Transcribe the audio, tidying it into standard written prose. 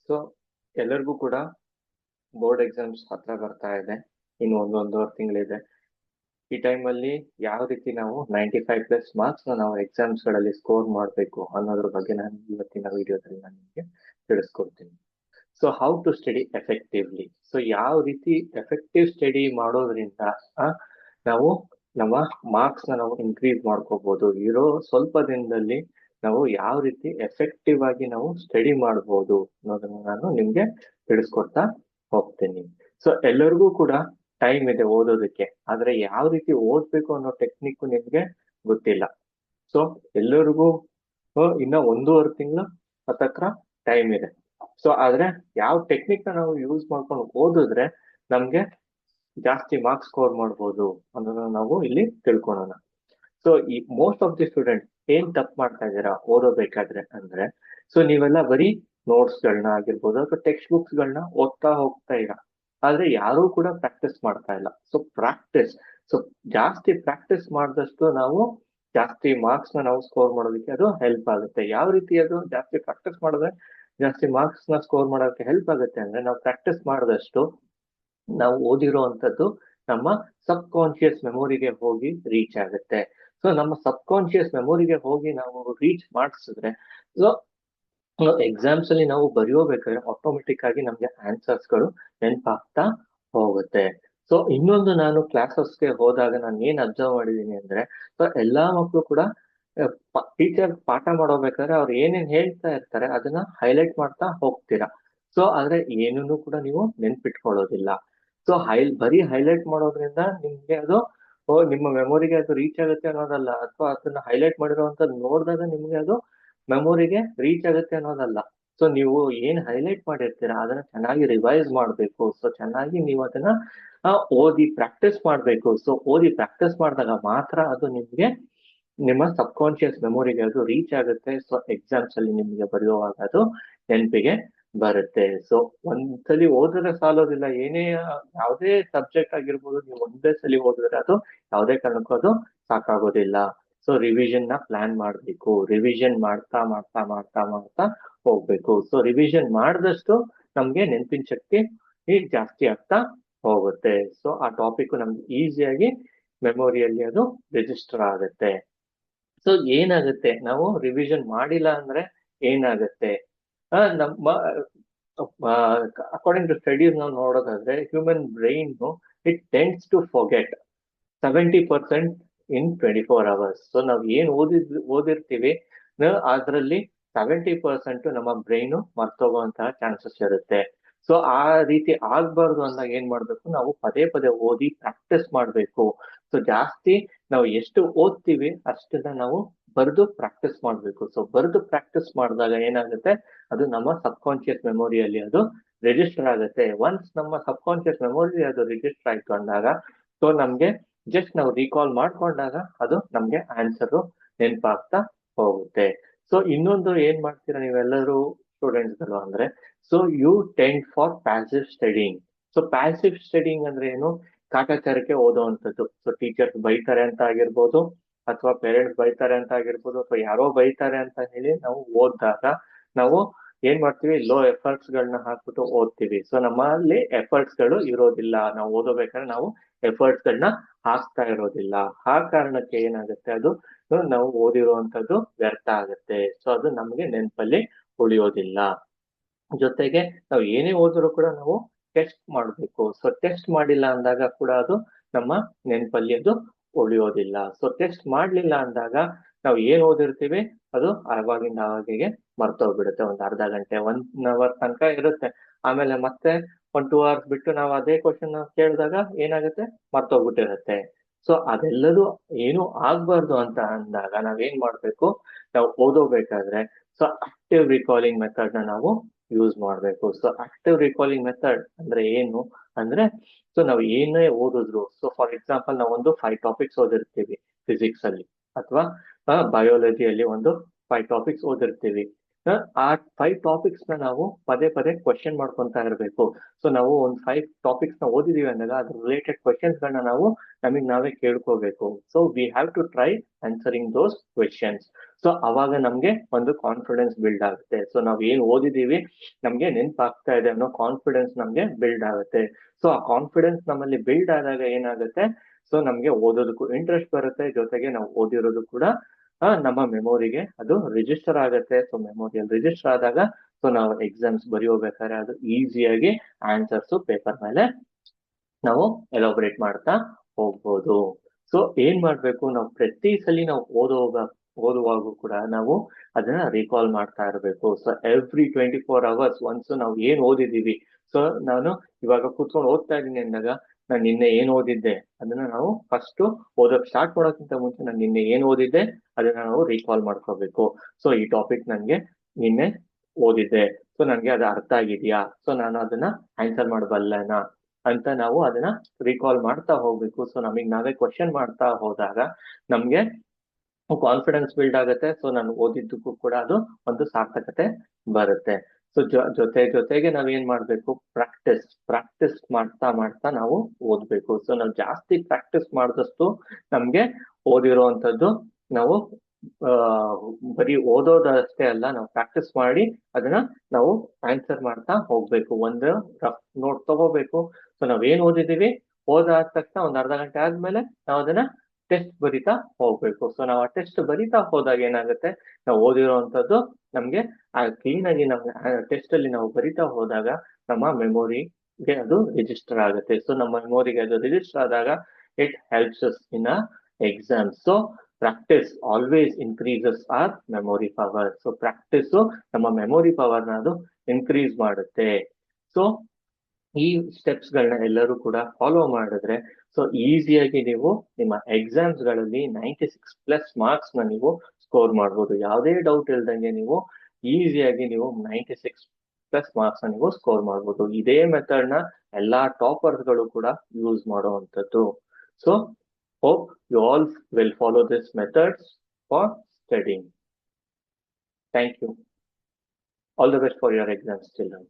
So ಎಲ್ಲರಿಗೂ ಕೂಡ board exams ಹತ್ರ ಬರ್ತಾ ಇದೆ. ಇನ್ನು ಒಂದೂವರೆ ತಿಂಗಳಿದೆ. ಈ ಟೈಮಲ್ಲಿ ಯಾವ ರೀತಿ ನಾವು 95+ ಮಾರ್ಕ್ಸ್ ನಾವು ಎಕ್ಸಾಮ್ಸ್ ಗಳಲ್ಲಿ ಸ್ಕೋರ್ ಮಾಡಬೇಕು ಅನ್ನೋದ್ರ ಬಗ್ಗೆ ನಾನು ಇವತ್ತಿನ ವಿಡಿಯೋದಲ್ಲಿ ನಾನು ನಿಮಗೆ ತಿಳಿಸ್ಕೊಡ್ತೀನಿ. So how to study effectively. So ಯಾವ ರೀತಿ ಎಫೆಕ್ಟಿವ್ ಸ್ಟಡಿ ಮಾಡೋದ್ರಿಂದ ನಾವು ನಮ್ಮ ಮಾರ್ಕ್ಸ್ ನಾವು ಇನ್ಕ್ರೀಸ್ ಮಾಡ್ಕೋಬಹುದು. ಇರೋ ಸ್ವಲ್ಪ ದಿನದಲ್ಲಿ ನಾವು ಯಾವ ರೀತಿ ಎಫೆಕ್ಟಿವ್ ಆಗಿ ನಾವು ಸ್ಟಡಿ ಮಾಡಬಹುದು ಅನ್ನೋದನ್ನ ನಾನು ನಿಮ್ಗೆ ತಿಳಿಸ್ಕೊಡ್ತಾ ಹೋಗ್ತೀನಿ. ಸೊ ಎಲ್ಲರಿಗೂ ಕೂಡ ಟೈಮ್ ಇದೆ ಓದೋದಕ್ಕೆ, ಆದ್ರೆ ಯಾವ ರೀತಿ ಓದ್ಬೇಕು ಅನ್ನೋ ಟೆಕ್ನಿಕ್ ನಿಮ್ಗೆ ಗೊತ್ತಿಲ್ಲ. ಸೊ ಎಲ್ಲರಿಗೂ ಇನ್ನ 1.5 ತಿಂಗಳು ಹತ್ತತ್ರ ಟೈಮ್ ಇದೆ. ಸೊ ಆದ್ರೆ ಯಾವ ಟೆಕ್ನಿಕ್ ನಾವು ಯೂಸ್ ಮಾಡ್ಕೊಂಡು ಓದಿದ್ರೆ ನಮ್ಗೆ ಜಾಸ್ತಿ ಮಾರ್ಕ್ಸ್ ಸ್ಕೋರ್ ಮಾಡ್ಬೋದು ಅನ್ನೋದನ್ನ ನಾವು ಇಲ್ಲಿ ತಿಳ್ಕೊಳ್ಳೋಣ. ಸೊ ಈ ಮೋಸ್ಟ್ ಆಫ್ ದಿ ಸ್ಟೂಡೆಂಟ್ ಏನ್ ತಪ್ಪು ಮಾಡ್ತಾ ಇದ್ದೀರಾ ಓದೋಬೇಕಾದ್ರೆ ಅಂದ್ರೆ, ಸೊ ನೀವೆಲ್ಲ ಬರೀ ನೋಟ್ಸ್ ಗಳನ್ನ ಆಗಿರ್ಬೋದು ಅಥವಾ ಟೆಕ್ಸ್ಟ್ ಬುಕ್ಸ್ ಗಳನ್ನ ಓದ್ತಾ ಹೋಗ್ತಾ ಇರ, ಆದ್ರೆ ಯಾರೂ ಕೂಡ ಪ್ರಾಕ್ಟೀಸ್ ಮಾಡ್ತಾ ಇಲ್ಲ. ಸೊ ಜಾಸ್ತಿ ಪ್ರಾಕ್ಟೀಸ್ ಮಾಡಿದಷ್ಟು ನಾವು ಜಾಸ್ತಿ ಮಾರ್ಕ್ಸ್ ನಾವು ಸ್ಕೋರ್ ಮಾಡೋದಕ್ಕೆ ಅದು ಹೆಲ್ಪ್ ಆಗುತ್ತೆ. ಯಾವ ರೀತಿ ಅದು ಜಾಸ್ತಿ ಪ್ರಾಕ್ಟೀಸ್ ಮಾಡಿದ್ರೆ ಜಾಸ್ತಿ ಮಾರ್ಕ್ಸ್ ನ ಸ್ಕೋರ್ ಮಾಡೋದಕ್ಕೆ ಹೆಲ್ಪ್ ಆಗುತ್ತೆ ಅಂದ್ರೆ, ನಾವು ಪ್ರಾಕ್ಟೀಸ್ ಮಾಡಿದಷ್ಟು ನಾವು ಓದಿರುವಂತದ್ದು ನಮ್ಮ ಸಬ್ ಕಾನ್ಶಿಯಸ್ ಮೆಮೊರಿಗೆ ಹೋಗಿ ರೀಚ್ ಆಗುತ್ತೆ. ಸೊ ನಮ್ಮ ಸಬ್ ಕಾನ್ಶಿಯಸ್ ಮೆಮೊರಿಗೆ ಹೋಗಿ ನಾವು ರೀಚ್ ಮಾಡಿಸಿದ್ರೆ, ಸೊ ಎಕ್ಸಾಮ್ಸ್ ಅಲ್ಲಿ ನಾವು ಬರೆಯೋಬೇಕಾದ್ರೆ ಆಟೋಮೆಟಿಕ್ ಆಗಿ ನಮ್ಗೆ ಆನ್ಸರ್ಸ್ ಗಳು ನೆನಪಾಗ್ತಾ ಹೋಗುತ್ತೆ. ಸೊ ಇನ್ನೊಂದು, ನಾನು ಕ್ಲಾಸಸ್ಗೆ ಹೋದಾಗ ನಾನು ಏನ್ ಅಬ್ಸರ್ವ್ ಮಾಡಿದೀನಿ ಅಂದ್ರೆ, ಸೊ ಎಲ್ಲಾ ಮಕ್ಕಳು ಕೂಡ ಟೀಚರ್ ಪಾಠ ಮಾಡೋಬೇಕಾದ್ರೆ ಅವ್ರು ಏನೇನ್ ಹೇಳ್ತಾ ಇರ್ತಾರೆ ಅದನ್ನ ಹೈಲೈಟ್ ಮಾಡ್ತಾ ಹೋಗ್ತೀರಾ. ಸೊ ಆದ್ರೆ ಏನನ್ನು ಕೂಡ ನೀವು ನೆನ್ಪಿಟ್ಕೊಳ್ಳೋದಿಲ್ಲ. ಸೊ ಬರೀ ಹೈಲೈಟ್ ಮಾಡೋದ್ರಿಂದ ನಿಮ್ಗೆ ಅದು ನಿಮ್ಮ ಮೆಮೊರಿಗೆ ಅದು ರೀಚ್ ಆಗುತ್ತೆ ಅನ್ನೋದಲ್ಲ, ಅಥವಾ ಅದನ್ನ ಹೈಲೈಟ್ ಮಾಡಿರುವಂತದ್ದು ನೋಡಿದಾಗ ನಿಮ್ಗೆ ಅದು ಮೆಮೊರಿಗೆ ರೀಚ್ ಆಗುತ್ತೆ ಅನ್ನೋದಲ್ಲ. ಸೊ ನೀವು ಏನ್ ಹೈಲೈಟ್ ಮಾಡಿರ್ತೀರಾ ಅದನ್ನ ಚೆನ್ನಾಗಿ ರಿವೈಸ್ ಮಾಡ್ಬೇಕು. ಸೊ ಚೆನ್ನಾಗಿ ನೀವು ಅದನ್ನ ಓದಿ ಪ್ರಾಕ್ಟೀಸ್ ಮಾಡ್ಬೇಕು. ಸೊ ಓದಿ ಪ್ರಾಕ್ಟೀಸ್ ಮಾಡಿದಾಗ ಮಾತ್ರ ಅದು ನಿಮ್ಗೆ ನಿಮ್ಮ ಸಬ್ ಕಾನ್ಶಿಯಸ್ ಮೆಮೊರಿಗೆ ಅದು ರೀಚ್ ಆಗುತ್ತೆ. ಸೊ ಎಕ್ಸಾಮ್ಸ್ ಅಲ್ಲಿ ನಿಮ್ಗೆ ಬರೆಯುವಾಗ ಅದು ನೆನಪಿಗೆ ಬರುತ್ತೆ. ಸೊ ಒಂದ್ಸಲಿ ಓದಿದ್ರೆ ಸಾಲೋದಿಲ್ಲ. ಯಾವುದೇ ಸಬ್ಜೆಕ್ಟ್ ಆಗಿರ್ಬೋದು, ನೀವು ಒಂದೇ ಸಲಿ ಓದಿದ್ರೆ ಅದು ಯಾವುದೇ ಕಾರಣಕ್ಕೂ ಅದು ಸಾಕಾಗೋದಿಲ್ಲ. ಸೊ ರಿವಿಷನ್ ನ ಪ್ಲಾನ್ ಮಾಡ್ಬೇಕು. ರಿವಿಷನ್ ಮಾಡ್ತಾ ಮಾಡ್ತಾ ಮಾಡ್ತಾ ಮಾಡ್ತಾ ಹೋಗ್ಬೇಕು. ಸೊ ರಿವಿಷನ್ ಮಾಡಿದಷ್ಟು ನಮ್ಗೆ ನೆನಪಿನ ಶಕ್ತಿ ಜಾಸ್ತಿ ಆಗ್ತಾ ಹೋಗುತ್ತೆ. ಸೊ ಆ ಟಾಪಿಕ್ ನಮ್ಗೆ ಈಸಿಯಾಗಿ ಮೆಮೊರಿಯಲ್ಲಿ ಅದು ರಿಜಿಸ್ಟರ್ ಆಗುತ್ತೆ. ಸೊ ಏನಾಗುತ್ತೆ, ನಾವು ರಿವಿಷನ್ ಮಾಡಿಲ್ಲ ಅಂದ್ರೆ ಏನಾಗುತ್ತೆ, ನಮ್ಮ ಅಕಾರ್ಡಿಂಗ್ ಟು ಸ್ಟಡೀಸ್ ನಾವು ನೋಡೋದಾದ್ರೆ, human brain it tends to forget 70% in 24 hours. So ನಾವ್ ಏನ್ ಓದಿರ್ತೀವಿ ಅದರಲ್ಲಿ 70% ನಮ್ಮ ಬ್ರೈನ್ ಮರ್ತೋಗುವಂತಹ ಚಾನ್ಸಸ್ ಇರುತ್ತೆ. ಸೊ ಆ ರೀತಿ ಆಗ್ಬಾರ್ದು ಅಂದಾಗ ಏನ್ ಮಾಡ್ಬೇಕು, ನಾವು ಪದೇ ಪದೇ ಓದಿ ಪ್ರಾಕ್ಟೀಸ್ ಮಾಡ್ಬೇಕು. ಸೊ ಜಾಸ್ತಿ ನಾವು ಎಷ್ಟು ಓದ್ತೀವಿ ಅಷ್ಟನ್ನ ನಾವು ಬರೆದು ಪ್ರಾಕ್ಟೀಸ್ ಮಾಡ್ಬೇಕು. ಸೊ ಬರೆದು ಪ್ರಾಕ್ಟೀಸ್ ಮಾಡಿದಾಗ ಏನಾಗುತ್ತೆ, ಅದು ನಮ್ಮ ಸಬ್ ಕಾನ್ಶಿಯಸ್ ಮೆಮೊರಿಯಲ್ಲಿ ಅದು ರಿಜಿಸ್ಟರ್ ಆಗುತ್ತೆ. ಒನ್ಸ್ ನಮ್ಮ ಸಬ್ ಕಾನ್ಶಿಯಸ್ ಮೆಮೊರಿ ಅದು ರಿಜಿಸ್ಟರ್ ಆಯ್ತು ಅಂದಾಗ, ಸೊ ನಮ್ಗೆ ಜಸ್ಟ್ ನಾವು ರೀಕಾಲ್ ಮಾಡ್ಕೊಂಡಾಗ ಅದು ನಮ್ಗೆ ಆನ್ಸರ್ ನೆನಪಾಗ್ತಾ ಹೋಗುತ್ತೆ. ಸೊ ಇನ್ನೊಂದು ಏನ್ ಮಾಡ್ತೀರಾ ನೀವೆಲ್ಲರೂ ಸ್ಟೂಡೆಂಟ್ಸ್ ಗಳು ಅಂದ್ರೆ, so you tend for passive studying. So passive studying ಅಂದ್ರೆ ಏನು, ಕಾಟಾಚಾರಕ್ಕೆ ಓದುವಂಥದ್ದು. ಸೊ ಟೀಚರ್ಸ್ ಬೈತಾರೆ ಅಂತ ಆಗಿರ್ಬೋದು, ಅಥವಾ ಪೇರೆಂಟ್ಸ್ ಬೈತಾರೆ ಅಂತ ಆಗಿರ್ಬೋದು, ಅಥವಾ ಯಾರೋ ಬೈತಾರೆ ಅಂತ ಹೇಳಿ ನಾವು ಓದಿದಾಗ ನಾವು ಏನ್ ಮಾಡ್ತೀವಿ, ಲೋ ಎಫರ್ಟ್ಸ್ ಗಳನ್ನ ಹಾಕ್ಬಿಟ್ಟು ಓದ್ತೀವಿ. ಸೊ ನಮ್ಮಲ್ಲಿ ಎಫರ್ಟ್ಸ್ ಗಳು ಇರೋದಿಲ್ಲ. ನಾವು ಓದೋಬೇಕಾದ್ರೆ ನಾವು ಎಫರ್ಟ್ಸ್ ಗಳನ್ನ ಹಾಕ್ತಾ ಇರೋದಿಲ್ಲ. ಆ ಕಾರಣಕ್ಕೆ ಏನಾಗುತ್ತೆ, ಅದು ನಾವು ಓದಿರುವಂತದ್ದು ವ್ಯರ್ಥ ಆಗುತ್ತೆ. ಸೊ ಅದು ನಮಗೆ ನೆನಪಲ್ಲಿ ಉಳಿಯೋದಿಲ್ಲ. ಜೊತೆಗೆ ನಾವು ಏನೇ ಓದಿದ್ರು ಕೂಡ ನಾವು ಟೆಸ್ಟ್ ಮಾಡಬೇಕು. ಸೊ ಟೆಸ್ಟ್ ಮಾಡಿಲ್ಲ ಅಂದಾಗ ಕೂಡ ಅದು ನಮ್ಮ ನೆನಪಲ್ಲಿ ಅದು ಉಳಿಯೋದಿಲ್ಲ. ಸೊ ಟೆಸ್ಟ್ ಮಾಡ್ಲಿಲ್ಲ ಅಂದಾಗ ನಾವು ಏನ್ ಓದಿರ್ತೀವಿ ಅದು ಅವಾಗಿಂದ ಅವಾಗಿಗೆ ಮರ್ತೋಗ್ಬಿಡುತ್ತೆ. ಒಂದ್ ಅರ್ಧ ಗಂಟೆ 1 hour ತನಕ ಇರುತ್ತೆ. ಆಮೇಲೆ ಮತ್ತೆ 1-2 hours ಬಿಟ್ಟು ನಾವು ಅದೇ ಕ್ವಶನ್ ಕೇಳಿದಾಗ ಏನಾಗುತ್ತೆ, ಮರ್ತೋಗ್ಬಿಟ್ಟಿರುತ್ತೆ. ಸೊ ಅದೆಲ್ಲದೂ ಏನು ಆಗ್ಬಾರ್ದು ಅಂತ ಅಂದಾಗ ನಾವೇನ್ ಮಾಡ್ಬೇಕು, ನಾವು ಓದೋಬೇಕಾದ್ರೆ ಸೊ ಆಕ್ಟಿವ್ ರಿಕಾಲಿಂಗ್ ಮೆಥಡ್ ನ ನಾವು ಯೂಸ್ ಮಾಡ್ಬೇಕು. ಸೊ ಆಕ್ಟಿವ್ ರಿಕಾಲಿಂಗ್ ಮೆಥಡ್ ಅಂದ್ರೆ ಏನು ಅಂದ್ರೆ, ಸೊ ನಾವು ಏನೇ ಓದಿದ್ರು, ಸೊ ಫಾರ್ ಎಕ್ಸಾಂಪಲ್ ನಾವು ಒಂದು 5 ಟಾಪಿಕ್ಸ್ ಓದಿರ್ತೀವಿ ಫಿಸಿಕ್ಸ್ ಅಲ್ಲಿ, ಅಥವಾ ಬಯಾಲಜಿಯಲ್ಲಿ ಒಂದು 5 ಟಾಪಿಕ್ಸ್ ಓದಿರ್ತೀವಿ. ಆ 5 ಟಾಪಿಕ್ಸ್ ನ ನಾವು ಪದೇ ಪದೇ ಕ್ವಶನ್ ಮಾಡ್ಕೊಂತ ಇರಬೇಕು. ಸೊ ನಾವು ಒಂದು 5 ಟಾಪಿಕ್ಸ್ ನ ಓದಿದೀವಿ ಅಂದಾಗ ಅದ್ರ ರಿಲೇಟೆಡ್ ಕ್ವಶನ್ಸ್ ಗಳನ್ನ ನಾವು ನಮಗ್ ನಾವೇ ಕೇಳ್ಕೋಬೇಕು. So we have to try answering those questions. So ಅವಾಗ ನಮ್ಗೆ ಒಂದು ಕಾನ್ಫಿಡೆನ್ಸ್ ಬಿಲ್ಡ್ ಆಗುತ್ತೆ. ಸೊ ನಾವ್ ಏನ್ ಓದಿದೀವಿ ನಮ್ಗೆ ನೆನ್ಪಾಗ್ತಾ ಇದೆ ಅನ್ನೋ ಕಾನ್ಫಿಡೆನ್ಸ್ ನಮ್ಗೆ ಬಿಲ್ಡ್ ಆಗುತ್ತೆ. ಸೊ ಆ ಕಾನ್ಫಿಡೆನ್ಸ್ ನಮ್ಮಲ್ಲಿ ಬಿಲ್ಡ್ ಆದಾಗ ಏನಾಗುತ್ತೆ, ಸೊ ನಮ್ಗೆ ಓದೋದಕ್ಕೂ ಇಂಟ್ರೆಸ್ಟ್ ಬರುತ್ತೆ, ಜೊತೆಗೆ ನಾವು ಓದಿರೋದು ಕೂಡ ನಮ್ಮ ಮೆಮೊರಿಗೆ ಅದು ರಿಜಿಸ್ಟರ್ ಆಗುತ್ತೆ. ಸೊ ಮೆಮೊರಿಯಲ್ಲಿ ರಿಜಿಸ್ಟರ್ ಆದಾಗ ಸೊ ನಾವು ಎಕ್ಸಾಮ್ಸ್ ಬರೆಯೋಬೇಕಾದ್ರೆ ಅದು ಈಸಿಯಾಗಿ ಆನ್ಸರ್ಸ್ ಪೇಪರ್ ಮೇಲೆ ನಾವು ಎಲಾಬ್ರೇಟ್ ಮಾಡ್ತಾ ಹೋಗ್ಬೋದು. ಸೊ ಏನ್ ಮಾಡ್ಬೇಕು, ನಾವು ಪ್ರತಿ ಸಲ ನಾವು ಓದುವಾಗೂ ಕೂಡ ನಾವು ಅದನ್ನ ರೀಕಾಲ್ ಮಾಡ್ತಾ ಇರಬೇಕು. ಸೊ ಎವ್ರಿ 24 hours ಒನ್ಸ್ ನಾವು ಏನ್ ಓದಿದೀವಿ, ಸೊ ನಾನು ಇವಾಗ ಕೂತ್ಕೊಂಡು ಓದ್ತಾ ಇದ್ದೀನಿ ಅಂದಾಗ ನಾನು ನಿನ್ನೆ ಏನ್ ಓದಿದ್ದೆ ಅದನ್ನ ನಾವು ಫಸ್ಟ್ ಓದೋಕ್ ಸ್ಟಾರ್ಟ್ ಮಾಡೋಕ್ಕಿಂತ ಮುಂಚೆ ನಾನು ನಿನ್ನೆ ಏನ್ ಓದಿದ್ದೆ ಅದನ್ನ ನಾವು ರೀಕಾಲ್ ಮಾಡ್ಕೋಬೇಕು. ಸೊ ಈ ಟಾಪಿಕ್ ನನ್ಗೆ ನಿನ್ನೆ ಓದಿದ್ದೆ, ಸೊ ನನ್ಗೆ ಅದು ಅರ್ಥ ಆಗಿದ್ಯಾ, ಸೊ ನಾನು ಅದನ್ನ ಆನ್ಸರ್ ಮಾಡಬಲ್ಲನಾ ಅಂತ ನಾವು ಅದನ್ನ ರೀಕಾಲ್ ಮಾಡ್ತಾ ಹೋಗ್ಬೇಕು. ಸೊ ನಮಗ್ ನಾವೇ ಕ್ವಶನ್ ಮಾಡ್ತಾ ಹೋದಾಗ ನಮ್ಗೆ ಕಾನ್ಫಿಡೆನ್ಸ್ ಬಿಲ್ಡ್ ಆಗುತ್ತೆ. ಸೊ ನಾನು ಓದಿದ್ದಕ್ಕೂ ಕೂಡ ಅದು ಒಂದು ಸಾರ್ಥಕತೆ ಬರುತ್ತೆ. ಸೊ ಜೊತೆಗೆ ನಾವ್ ಏನ್ ಮಾಡ್ಬೇಕು, ಪ್ರಾಕ್ಟೀಸ್ ಮಾಡ್ತಾ ನಾವು ಓದ್ಬೇಕು. ಸೊ ನಾವು ಜಾಸ್ತಿ ಪ್ರಾಕ್ಟೀಸ್ ಮಾಡಿದಷ್ಟು ನಮ್ಗೆ ಓದಿರುವಂತದ್ದು ನಾವು ಬರೀ ಓದೋದಷ್ಟೇ ಅಲ್ಲ, ನಾವು ಪ್ರಾಕ್ಟೀಸ್ ಮಾಡಿ ಅದನ್ನ ನಾವು ಆನ್ಸರ್ ಮಾಡ್ತಾ ಹೋಗ್ಬೇಕು. ಒಂದು ರಫ್ ನೋಟ್ ತಗೋಬೇಕು. ಸೊ ನಾವೇನ್ ಓದಿದೀವಿ ಓದಾದ ತಕ್ಷಣ ಒಂದ್ ಅರ್ಧ ಗಂಟೆ ಆದ್ಮೇಲೆ ನಾವು ಅದನ್ನ ಟೆಸ್ಟ್ ಬರಿತಾ ಹೋಗ್ಬೇಕು. ಸೊ ನಾವು ಆ ಟೆಸ್ಟ್ ಬರಿತಾ ಹೋದಾಗ ಏನಾಗುತ್ತೆ, ನಾವು ಓದಿರೋವಂಥದ್ದು ನಮ್ಗೆ ಕ್ಲೀನ್ ಆಗಿ ನಮ್ಮ ಟೆಸ್ಟ್ ಅಲ್ಲಿ ನಾವು ಬರಿತಾ ಹೋದಾಗ ನಮ್ಮ ಮೆಮೊರಿಗೆ ಅದು ರಿಜಿಸ್ಟರ್ ಆಗುತ್ತೆ. ಸೊ ನಮ್ಮ ಮೆಮೊರಿಗೆ ಅದು ರಿಜಿಸ್ಟರ್ ಆದಾಗ it helps us in a exam. So practice always increases our memory power. So practice ನಮ್ಮ ಮೆಮೊರಿ ಪವರ್ನ ಅದು ಇನ್ಕ್ರೀಸ್ ಮಾಡುತ್ತೆ. ಸೊ ಈ ಸ್ಟೆಪ್ಸ್ ಗಳನ್ನ ಎಲ್ಲರೂ ಕೂಡ ಫಾಲೋ ಮಾಡಿದ್ರೆ ಸೊ ಈಸಿಯಾಗಿ ನೀವು ನಿಮ್ಮ ಎಕ್ಸಾಮ್ಸ್ ಗಳಲ್ಲಿ 96+ ಮಾರ್ಕ್ಸ್ ನ ನೀವು ಸ್ಕೋರ್ ಮಾಡ್ಬೋದು. ಯಾವುದೇ ಡೌಟ್ ಇಲ್ದಂಗೆ ನೀವು ಈಸಿಯಾಗಿ ನೀವು 96+ ಮಾರ್ಕ್ಸ್ ನ ನೀವು ಸ್ಕೋರ್ ಮಾಡ್ಬೋದು. ಇದೇ ಮೆಥಡ್ ನ ಎಲ್ಲಾ ಟಾಪರ್ಸ್ ಗಳು ಕೂಡ ಯೂಸ್ ಮಾಡುವಂತದ್ದು. So hope you all will follow this methods for studying. Thank you. All the best for your exams children.